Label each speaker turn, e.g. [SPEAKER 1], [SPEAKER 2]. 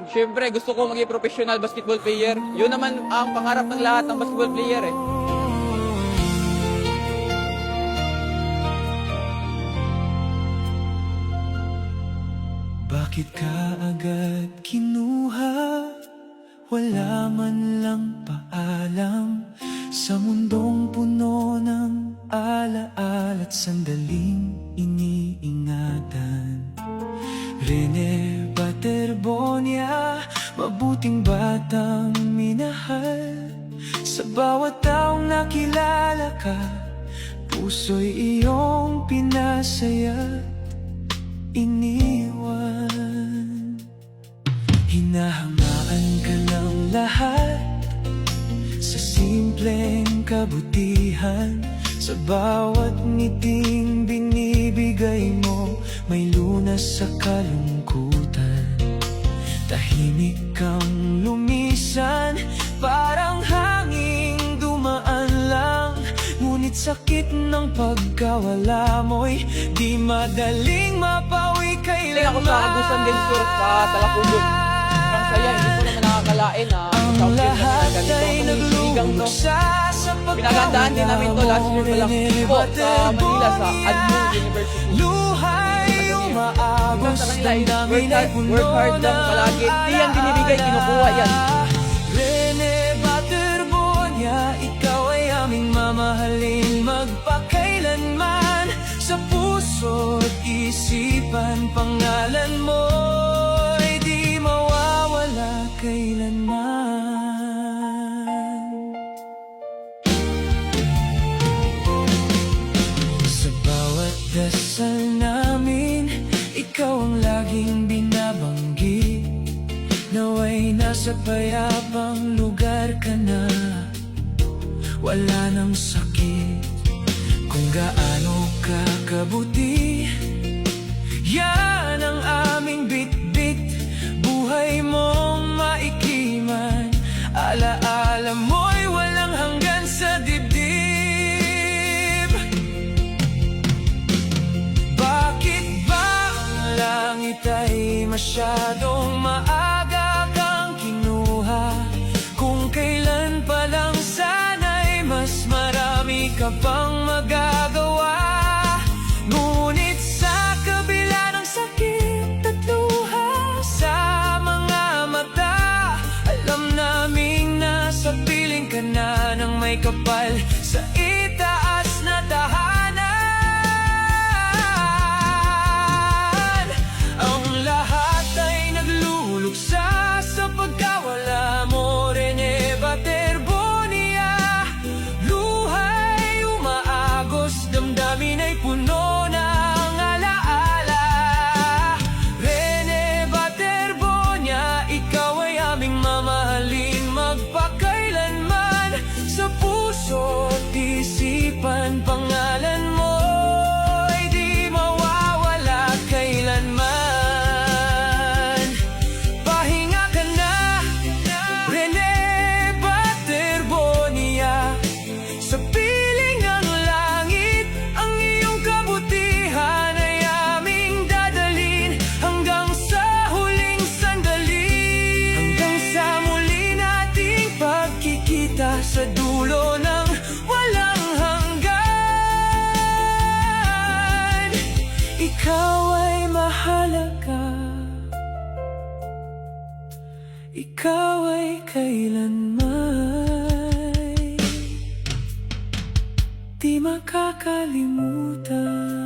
[SPEAKER 1] Siyempre, gusto ko maging professional basketball player. Yun naman ang pangarap ng lahat ng basketball player eh.
[SPEAKER 2] Bakit ka agad kinuha? Wala man lang paalam sa mundong puno ng alaala at sandaling iniingatan. Rene Baterbonia, mabuting batang minahal. Sa bawat taong nakilala ka, puso'y iyong pinasaya, iniwan. Hinahangaan ka ng lahat sa simpleng kabutihan. Sa bawat ngiting binibigay mo, may lunas sa kalungkutan. Tahimik kang lumisan, parang hanging dumaan lang. Ngunit sakit ng pagkawala mo'y di madaling mapawi
[SPEAKER 1] Tingin ako
[SPEAKER 2] kailanman.
[SPEAKER 1] sa Agusan del Sur sa Talapugod. Ang saya, hindi ko naman nakakalain na
[SPEAKER 2] Ang
[SPEAKER 1] South End
[SPEAKER 2] lahat
[SPEAKER 1] naman
[SPEAKER 2] ay
[SPEAKER 1] ganito. Ang
[SPEAKER 2] nagluluksa sa
[SPEAKER 1] pinagandaan din namin to last year pa lang po sa Manila sa Admo University.
[SPEAKER 2] Luhay
[SPEAKER 1] Hanggang
[SPEAKER 2] umaagos,
[SPEAKER 1] sa kanila is
[SPEAKER 2] damdamin ay puno
[SPEAKER 1] work hard lang
[SPEAKER 2] ng
[SPEAKER 1] palagi. Di yan binibigay, kinukuha yan.
[SPEAKER 2] Rene Baterbonia, ikaw ay aming mamahalin magpakailanman. Sa puso't isipan, pangalan mo'y di mawawala kailanman. Sa bawat dasal namin, ikaw ang laging binabanggit. Naway nasa payapang lugar ka na, wala nang sakit. Kung gaano ka kabuti, yan ang aming bitbit. Buhay mong maikiman, alaala mo'y walang hanggan sa dibdib. Bakit ba ang langit ay masyadong maaga kang kinuha? Kung kailan pa lang sana'y mas marami ka pang magagawa. Ngunit sa kabila ng sakit at luha sa mga mata, alam naming nasa piling ka na ng may kapal sa itaas na tahanan. Ang lahat ay nagluluksa sa pagkawala mo, Rene Baterbonia. Luhay umaagos, damdamin ay puno ng alaala. Rene Baterbonia, ikaw ay aming mamahalin magpakailanman. Sa puso't isipan, pangalan mo'y di mawawala kailanman. Pahinga ka na, Rene Baterbonia. Sa piling ng langit, ang iyong kabutihan ay aming dadalhin hanggang sa huling sandali. Hanggang sa muli nating pagkikita sa dulo ng walang hanggan. Ikaw ay mahalaga, ikaw ay kailanman di makakalimutan.